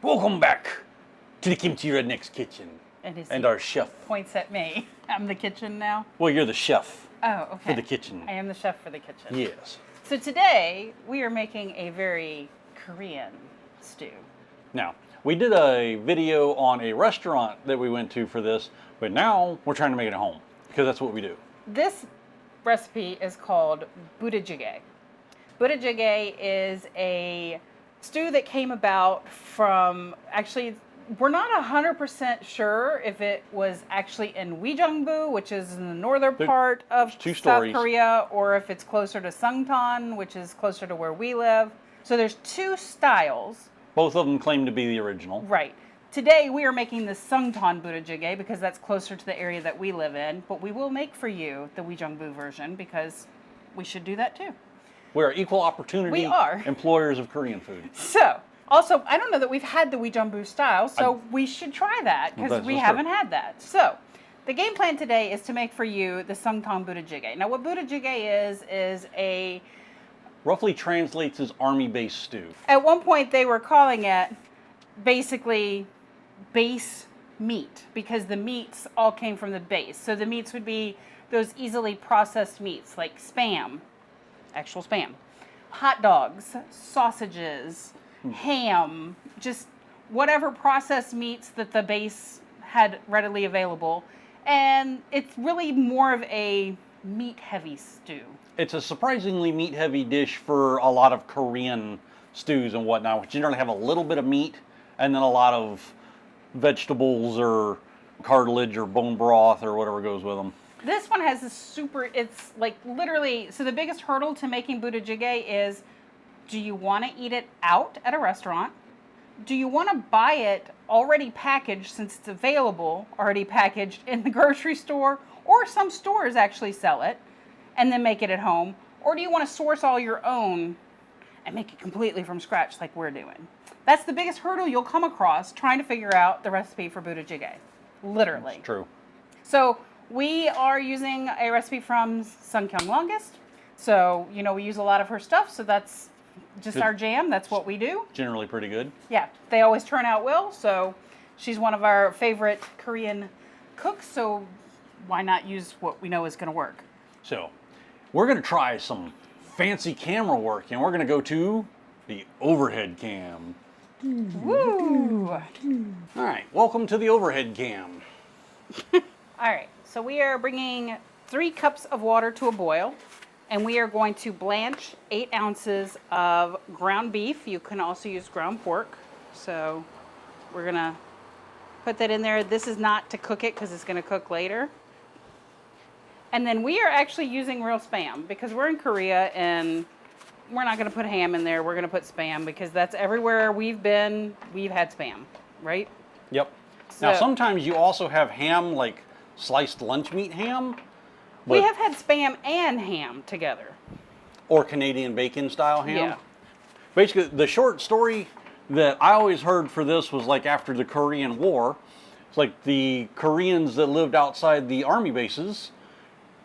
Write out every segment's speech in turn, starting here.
Welcome back to the Kimchi Redneck's kitchen and our chef. Points at me. I'm the kitchen now. Well, you're the chef Oh, okay. for the kitchen. I am the chef for the kitchen. Yes. So today we are making a very Korean stew. Now, we did a video on a restaurant that we went to for this, but now we're trying to make it at home because that's what we do. This recipe is called Budae Jjigae. Budae Jjigae is a stew that came about from, actually, we're not 100% sure if it was actually in Uijeongbu, which is in the northern part of South Korea, or if it's closer to Songtan, which is closer to where we live. So there's two styles. Both of them claim to be the original. Right. Today we are making the Songtan Budae Jjigae because that's closer to the area that we live in, but we will make for you the Uijeongbu version because we should do that too. We're equal opportunity employers of Korean food. So, also, I don't know that we've had the Uijeongbu style, so we should try that because we haven't had that. So, the game plan today is to make for you the Songtan Budae Jjigae. Now, what Budae Jjigae is a... Roughly translates as army-based stew. At one point, they were calling it basically base meat because the meats all came from the base. So the meats would be those easily processed meats like Spam, actual Spam, hot dogs, sausages, ham, just whatever processed meats that the base had readily available. And it's really more of a meat-heavy stew. It's a surprisingly meat-heavy dish for a lot of Korean stews and whatnot, which generally have a little bit of meat and then a lot of vegetables or cartilage or bone broth or whatever goes with them. This one has a it's like literally, so the biggest hurdle to making Budae Jjigae is, do you want to eat it out at a restaurant? Do you want to buy it already packaged since it's available, already packaged in the grocery store, or some stores actually sell it, and then make it at home? Or do you want to source all your own and make it completely from scratch like we're doing? That's the biggest hurdle you'll come across trying to figure out the recipe for Budae Jjigae. Literally. That's true. So we are using a recipe from Sungkyung Longest. So, you know, we use a lot of her stuff, so that's just our jam. That's what we do. Generally pretty good. Yeah, they always turn out well, so she's one of our favorite Korean cooks, so why not use what we know is going to work? So, we're going to try some fancy camera work, and we're going to go to the overhead cam. Woo! All right, welcome to the overhead cam. All right, so we are bringing 3 cups of water to a boil, and we are going to blanch 8 ounces of ground beef. You can also use ground pork. So we're going to put that in there. This is not to cook it because it's going to cook later. And then we are actually using real Spam because we're in Korea and we're not going to put ham in there. We're going to put Spam because that's everywhere we've been. We've had Spam, right? Yep. So, now, sometimes you also have ham, like sliced lunch meat ham. We have had Spam and ham together. Or Canadian bacon style ham. Yeah. Basically, the short story that I always heard for this was like after the Korean War. It's like the Koreans that lived outside the army bases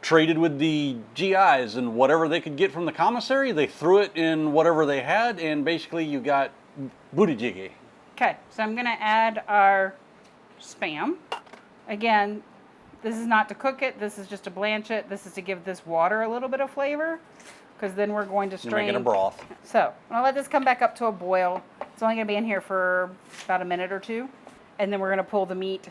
traded with the GIs, and whatever they could get from the commissary, they threw it in whatever they had, and basically you got Budae Jjigae. Okay, so I'm going to add our Spam. Again, this is not to cook it, this is just to blanch it. This is to give this water a little bit of flavor, because then we're going to strain. Make it a broth. So, I'm going to let this come back up to a boil. It's only going to be in here for about a minute or two, and then we're going to pull the meat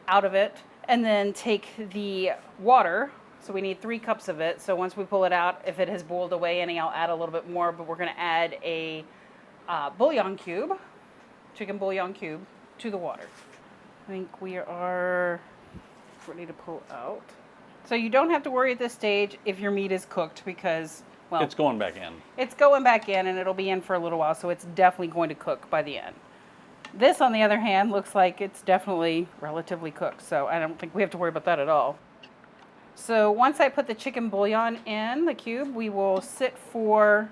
out of it, and then take the water. So we need 3 cups of it. So once we pull it out, if it has boiled away any, I'll add a little bit more, but we're going to add a bouillon cube, chicken bouillon cube, to the water. I think we are ready to pull out. So you don't have to worry at this stage if your meat is cooked because, well, it's going back in. It's going back in and it'll be in for a little while, so it's definitely going to cook by the end. This, on the other hand, looks like it's definitely relatively cooked, so I don't think we have to worry about that at all. So once I put the chicken bouillon in the cube, we will sit for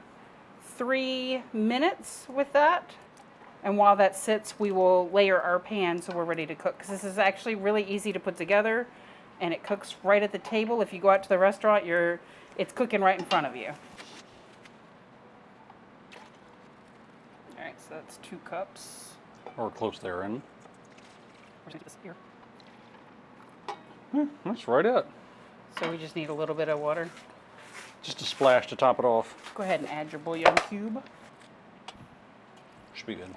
3 minutes with that. And while that sits, we will layer our pan so we're ready to cook. Because this is actually really easy to put together, and it cooks right at the table. If you go out to the restaurant, it's cooking right in front of you. All right, so that's 2 cups. Or close there, and We're gonna do this here. that's right it. So we just need a little bit of water. Just a splash to top it off. Go ahead and add your bouillon cube. Should be good.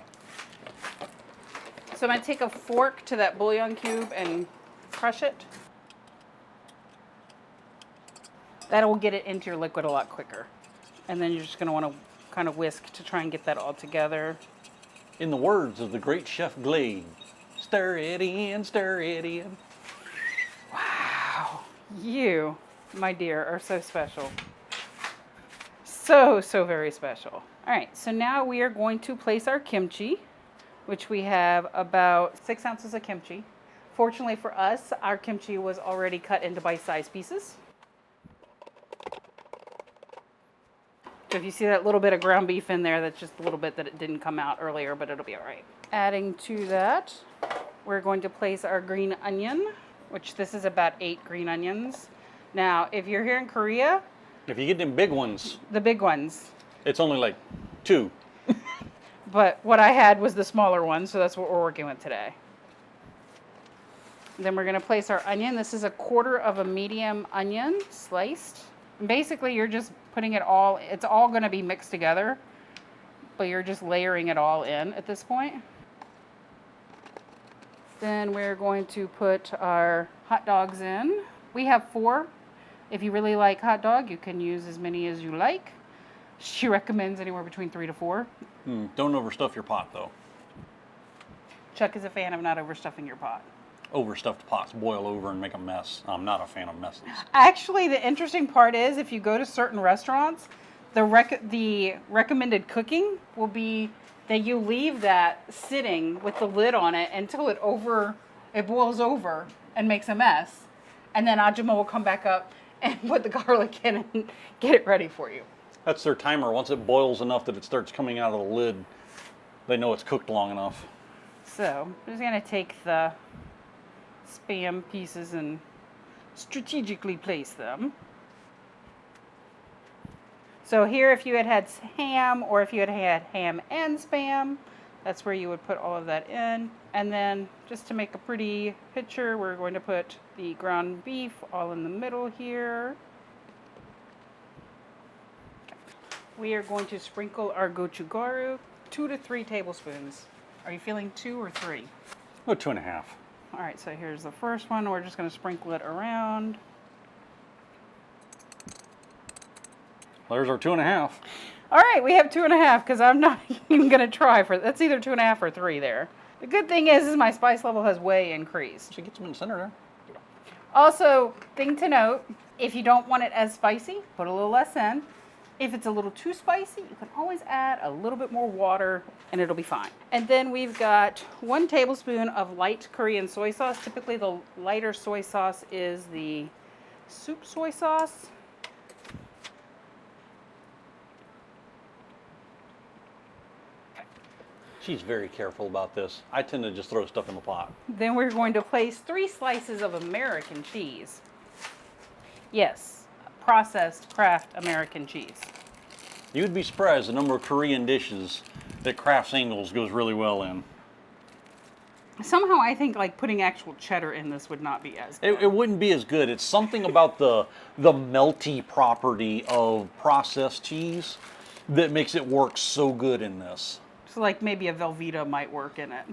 So I'm gonna take a fork to that bouillon cube and crush it. That'll get it into your liquid a lot quicker. And then you're just gonna wanna kind of whisk to try and get that all together. In the words of the great Chef Glade, stir it in, stir it in. Wow, you, my dear, are so special. So very special. All right, so now we are going to place our kimchi, which we have about 6 ounces of kimchi. Fortunately for us, our kimchi was already cut into bite-sized pieces. So if you see that little bit of ground beef in there, that's just a little bit that it didn't come out earlier, but it'll be all right. Adding to that, we're going to place our green onion, which this is about 8 green onions. Now, if you're here in Korea, If you get them big ones, the big ones, it's only like 2. but what I had was the smaller one, so that's what we're working with today. Then we're gonna place our onion. This is 1/4 of a medium onion sliced. And basically, you're just putting it all, it's all gonna be mixed together, but you're just layering it all in at this point. Then we're going to put our hot dogs in. We have 4. If you really like hot dog, you can use as many as you like. She recommends anywhere between 3 to 4. Don't overstuff your pot, though. Chuck is a fan of not overstuffing your pot. Overstuffed pots boil over and make a mess. I'm not a fan of messes. Actually, the interesting part is if you go to certain restaurants, the recommended cooking will be that you leave that sitting with the lid on it until it boils over and makes a mess. And then Ajima will come back up and put the garlic in and get it ready for you. That's their timer. Once it boils enough that it starts coming out of the lid, they know it's cooked long enough. So I'm just going to take the Spam pieces and strategically place them. So here, if you had ham, or if you had ham and Spam, that's where you would put all of that in. And then just to make a pretty picture, we're going to put the ground beef all in the middle here. We are going to sprinkle our gochugaru, 2 to 3 tablespoons. Are you feeling 2 or 3? Oh, 2.5. All right, so here's the first one. We're just going to sprinkle it around. There's our 2.5. All right, we have 2.5 because I'm not even going to try for that's either 2.5 or 3 there. The good thing is my spice level has way increased. Should get some in the center there. Also, thing to note, if you don't want it as spicy, put a little less in. If it's a little too spicy, you can always add a little bit more water and it'll be fine. And then we've got 1 tablespoon of light Korean soy sauce. Typically the lighter soy sauce is the soup soy sauce. She's very careful about this. I tend to just throw stuff in the pot. Then we're going to place 3 slices of American cheese. Yes, processed Kraft American cheese. You would be surprised the number of Korean dishes that Kraft singles goes really well in. Somehow I think like putting actual cheddar in this would not be as good. It wouldn't be as good. It's something about the melty property of processed cheese that makes it work so good in this. So like maybe a Velveeta might work in it.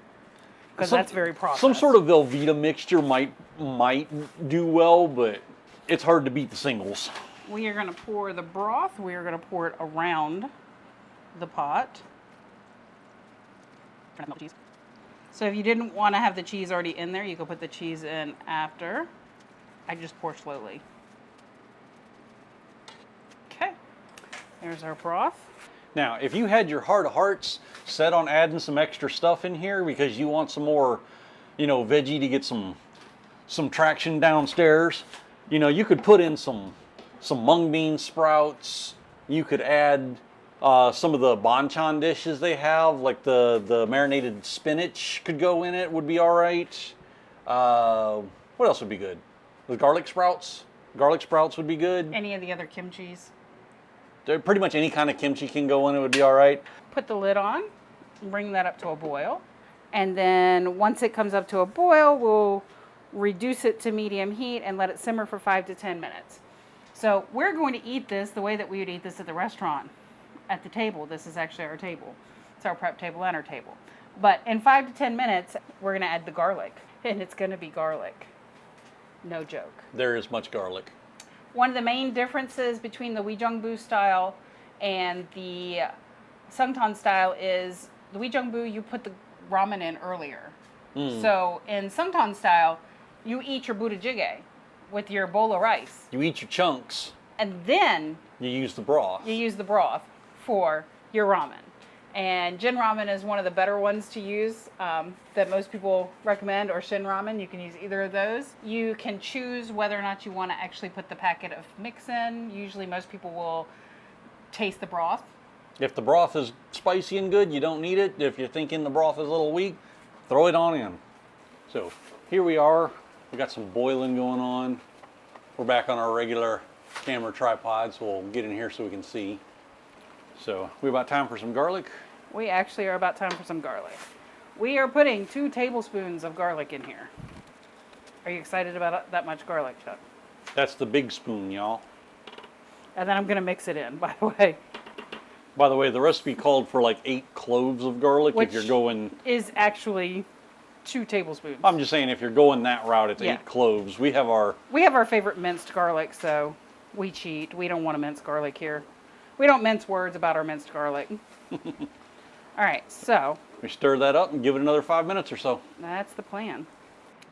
Because that's very processed. Some sort of Velveeta mixture might do well, but it's hard to beat the singles. We are going to pour the broth. We are going to pour it around the pot. So if you didn't want to have the cheese already in there, you could put the cheese in after. I just pour slowly. Okay, there's our broth. Now, if you had your heart of hearts set on adding some extra stuff in here because you want some more, veggie to get some traction downstairs, you could put in some mung bean sprouts. You could add some of the banchan dishes they have, like the marinated spinach could go in it, would be all right. What else would be good? The garlic sprouts. Garlic sprouts would be good. Any of the other kimchis. Pretty much any kind of kimchi can go in it, would be all right. Put the lid on, bring that up to a boil. And then once it comes up to a boil, we'll reduce it to medium heat and let it simmer for 5 to 10 minutes. So we're going to eat this the way that we would eat this at the restaurant, at the table. This is actually our table. It's our prep table and our table. But in 5 to 10 minutes, we're going to add the garlic, and it's going to be garlic. No joke. There is much garlic. One of the main differences between the Uijeongbu style and the Songtan style is the Uijeongbu, you put the ramen in earlier. So in Songtan style, you eat your Budae Jjigae with your bowl of rice. You eat your chunks. And then You use the broth. you use the broth for your ramen. And Jin ramen is one of the better ones to use that most people recommend, or Shin ramen. You can use either of those. You can choose whether or not you want to actually put the packet of mix in. Usually most people will taste the broth. If the broth is spicy and good, you don't need it. If you're thinking the broth is a little weak, throw it on in. So here we are. We got some boiling going on. We're back on our regular camera tripod, so we'll get in here so we can see. So we about time for some garlic. We actually are about time for some garlic. We are putting 2 tablespoons of garlic in here. Are you excited about that much garlic, Chuck? That's the big spoon, y'all. And then I'm going to mix it in, by the way. By the way, the recipe called for like 8 cloves of garlic. Which if you're going, is actually 2 tablespoons. I'm just saying, if you're going that route, it's Yeah. 8 cloves. We have our favorite minced garlic, so we cheat. We don't want to mince garlic here. We don't mince words about our minced garlic. All right, so we stir that up and give it another 5 minutes or so. that's the plan.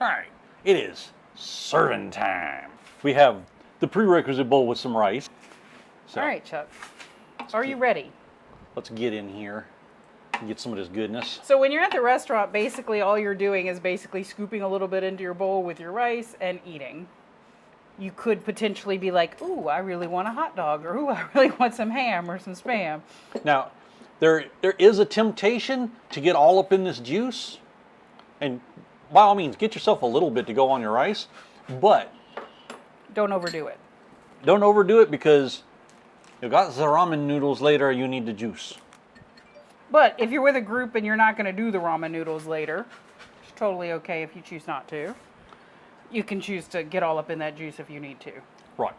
All right, it is serving time. We have the prerequisite bowl with some rice. So All right, Chuck. Are you ready? let's get in here and get some of this goodness. So when you're at the restaurant, basically all you're doing is basically scooping a little bit into your bowl with your rice and eating. You could potentially be like, ooh, I really want a hot dog, or ooh, I really want some ham or some Spam. Now, there is a temptation to get all up in this juice, and by all means, get yourself a little bit to go on your rice, but Don't overdo it. don't overdo it, because you got the ramen noodles later, you need the juice. But if you're with a group and you're not going to do the ramen noodles later, it's totally okay if you choose not to. You can choose to get all up in that juice if you need to. Right.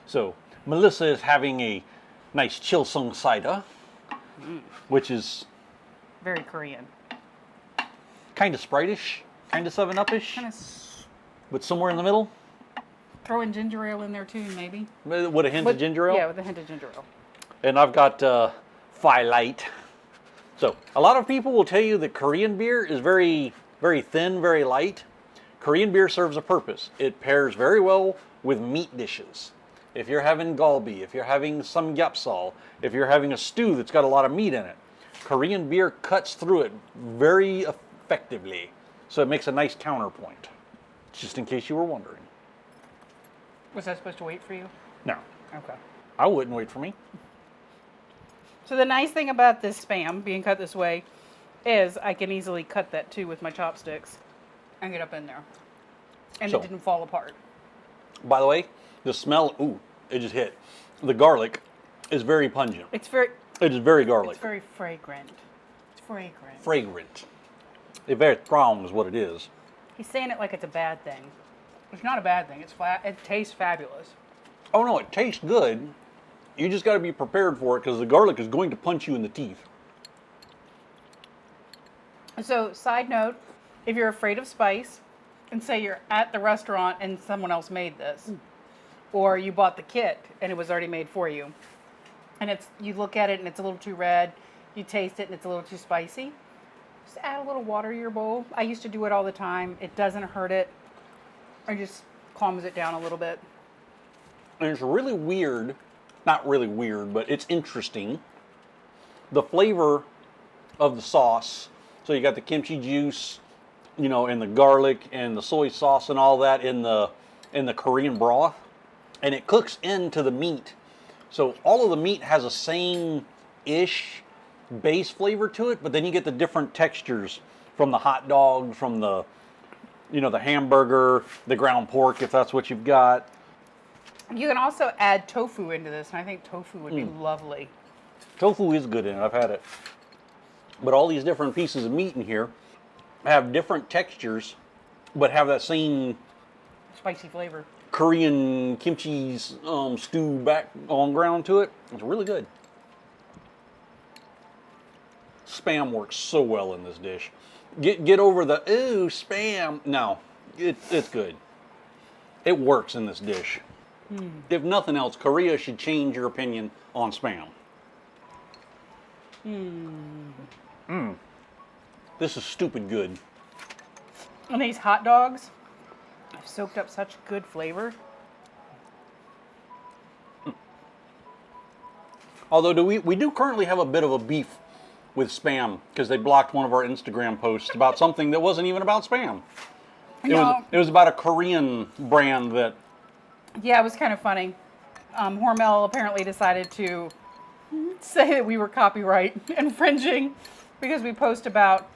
So Melissa is having a nice chilsung cider, which is Very Korean. kind of Sprite-ish, kind of 7-Up-ish, Kind of but somewhere in the middle, throw in ginger ale in there too, maybe. with a hint of ginger ale. Yeah, with a hint of ginger ale. And I've got Phi Light. So a lot of people will tell you that Korean beer is very, very thin, very light. Korean beer serves a purpose. It pairs very well with meat dishes. If you're having galbi, if you're having samgyeopsal, if you're having a stew that's got a lot of meat in it, Korean beer cuts through it very effectively. So it makes a nice counterpoint, just in case you were wondering. Was that supposed to wait for you? No, Okay. I wouldn't wait for me. So the nice thing about this Spam being cut this way is I can easily cut that too with my chopsticks and get up in there. And So- it didn't fall apart. By the way, the smell, ooh, it just hit. The garlic is very pungent. It's very Very garlic. It's very fragrant. It's fragrant. Fragrant. It's very strong is what it is. He's saying it like it's a bad thing. It's not a bad thing. It's it tastes fabulous. Oh no, it tastes good. You just got to be prepared for it, because the garlic is going to punch you in the teeth. So, side note, if you're afraid of spice, and say you're at the restaurant and someone else made this, or you bought the kit and it was already made for you, and you look at it and it's a little too red, you taste it and it's a little too spicy, just add a little water to your bowl. I used to do it all the time. It doesn't hurt it. It just calms it down a little bit. And it's really weird, not really weird, but it's interesting. The flavor of the sauce. So you got the kimchi juice, you know, and the garlic and the soy sauce and all that in the Korean broth, and it cooks into the meat. So all of the meat has a same-ish base flavor to it, but then you get the different textures from the hot dog, from the, you know, the hamburger, the ground pork, if that's what you've got. You can also add tofu into this, and I think tofu would be lovely. Tofu is good in it. I've had it. But all these different pieces of meat in here, have different textures, but have that same Spicy flavor. Korean kimchi stew back on ground to it. It's really good. Spam works so well in this dish. Get over the ooh spam. No, it's good. It works in this dish. If nothing else, Korea should change your opinion on spam. This is stupid good. And these hot dogs have soaked up such good flavor. Although we do currently have a bit of a beef with spam because they blocked one of our Instagram posts about something that wasn't even about spam. It was about a Korean brand that. Yeah, it was kind of funny. Hormel apparently decided to say that we were copyright infringing because we post about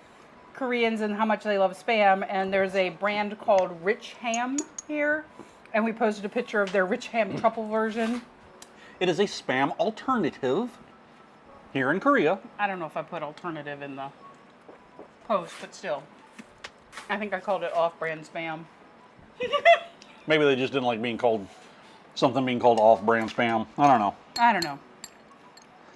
Koreans and how much they love spam, and there's a brand called Rich Ham here, and we posted a picture of their Rich Ham truffle version. It is a spam alternative here in Korea. I don't know if I put alternative in the post, but still. I think I called it off-brand spam. Maybe they just didn't like being called off-brand spam. I don't know. I don't know.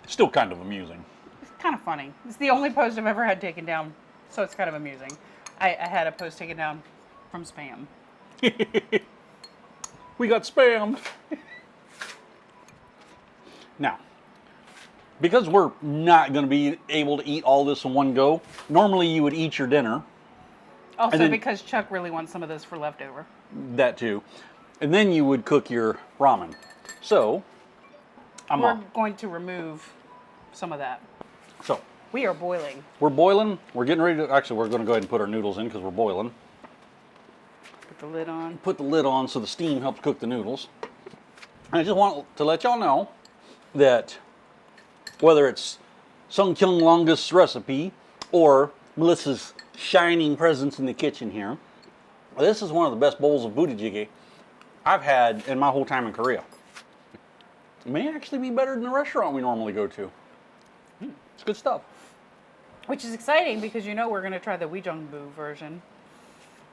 Still kind of amusing. It's kind of funny. It's the only post I've ever had taken down, so it's kind of amusing. I had a post taken down from spam. We got spammed. Now, because we're not going to be able to eat all this in one go, normally you would eat your dinner. Also, then, because Chuck really wants some of this for leftover. That too. And then you would cook your ramen. So, We're going to remove some of that. So, we are boiling. We're boiling. We're getting ready to, actually, we're going to go ahead and put our noodles in because we're boiling. Put the lid on. Put the lid on so the steam helps cook the noodles. And I just want to let y'all know that whether it's Sung Kyung Longest recipe or Melissa's shining presence in the kitchen here, this is one of the best bowls of Budae Jjigae I've had in my whole time in Korea. It may actually be better than the restaurant we normally go to. It's good stuff. Which is exciting because you know we're going to try the Uijeongbu version.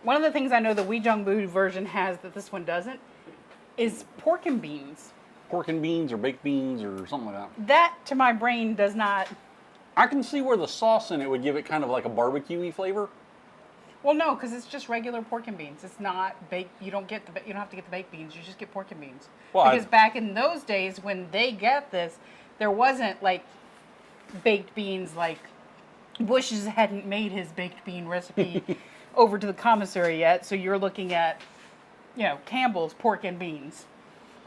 One of the things I know the Uijeongbu version has that this one doesn't is pork and beans. Pork and beans or baked beans or something like that. That, to my brain, does not... I can see where the sauce in it would give it kind of like a barbecue-y flavor. Well, no, because it's just regular pork and beans. It's not baked. You don't have to get the baked beans. You just get pork and beans. Well, because back in those days when they get this, there wasn't like baked beans. Like Bush's hadn't made his baked bean recipe over to the commissary yet. So you're looking at, Campbell's pork and beans.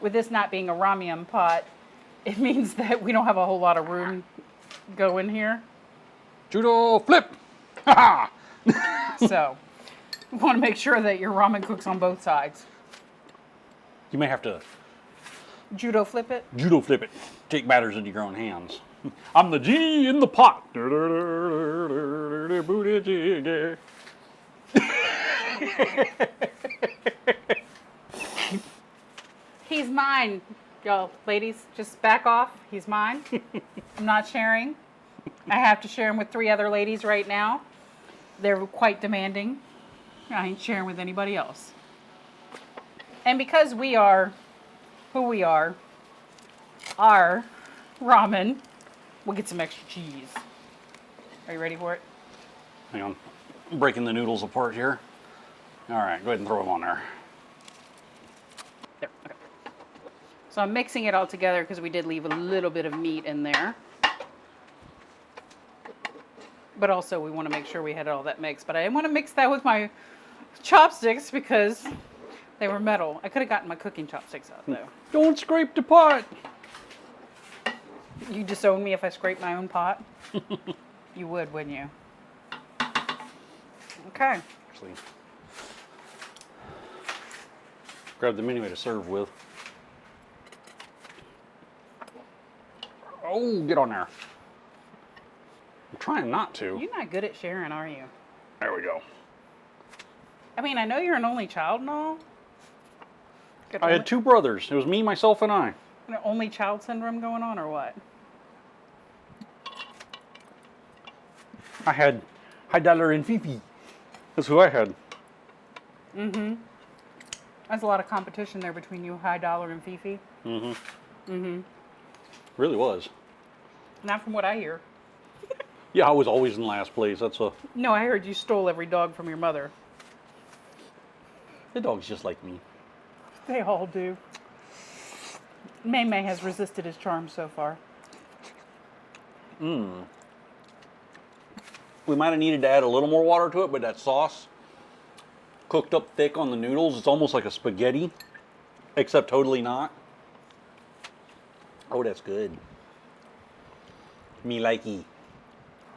With this not being a ramen pot, it means that we don't have a whole lot of room going here. Judo flip! Ha So, you want to make sure that your ramen cooks on both sides. You may have to Judo flip it. judo flip it. Take matters into your own hands. I'm the genie in the pot. Budae Jjigae. He's mine, y'all, ladies. Just back off. He's mine. I'm not sharing. I have to share him with 3 other ladies right now. They're quite demanding. I ain't sharing with anybody else. And because we are who we are, our ramen, we'll get some extra cheese. Are you ready for it? Hang on. I'm breaking the noodles apart here. All right, go ahead and throw them on there. There, okay. So I'm mixing it all together because we did leave a little bit of meat in there. But also we want to make sure we had all that mixed. But I didn't want to mix that with my chopsticks because they were metal. I could have gotten my cooking chopsticks out though. Don't scrape the pot. You disown me if I scrape my own pot? You would, wouldn't you? Okay. Actually, grab the mini to serve with. Oh, get on there. I'm trying not to. You're not good at sharing, are you? There we go. I mean, I know you're an only child and all. I had 2 brothers. It was me, myself, and I. Only child syndrome going on, or what? I had High Dollar and Fifi. That's who I had. There's a lot of competition there between you, High Dollar, and Fifi. Really was. Not from what I hear. Yeah, I was always in last place. That's a. No, I heard you stole every dog from your mother. The dog's just like me. They all do. May May has resisted his charms so far. We might have needed to add a little more water to it, but that sauce cooked up thick on the noodles. It's almost like a spaghetti, except totally not. Oh, that's good. Me likey.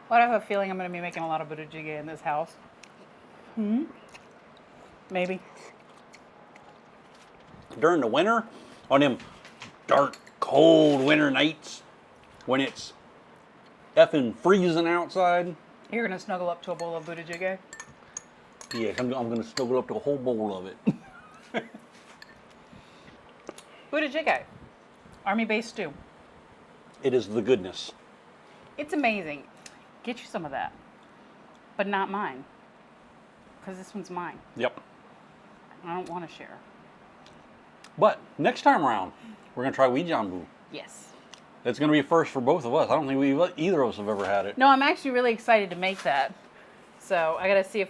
Well, I have a feeling I'm going to be making a lot of Budae Jjigae in this house. Maybe. During the winter, on them dark, cold winter nights, when it's effing freezing outside. You're going to snuggle up to a bowl of Budae Jjigae? Yes, I'm going to snuggle up to a whole bowl of it. Budae Jjigae. Army-based stew. It is the goodness. It's amazing. Get you some of that. But not mine. Because this one's mine. Yep. I don't want to share. But next time around, we're going to try Uijeongbu. Yes. It's going to be a first for both of us. I don't think either of us have ever had it. No, I'm actually really excited to make that. So I got to see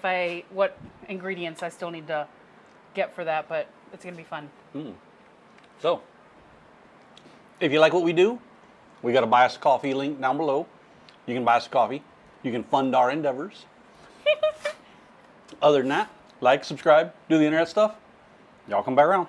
what ingredients I still need to get for that, but it's going to be fun. So, if you like what we do, we got a buy us a coffee link down below. You can buy us a coffee. You can fund our endeavors. Other than that, like, subscribe, do the internet stuff. Y'all come back around.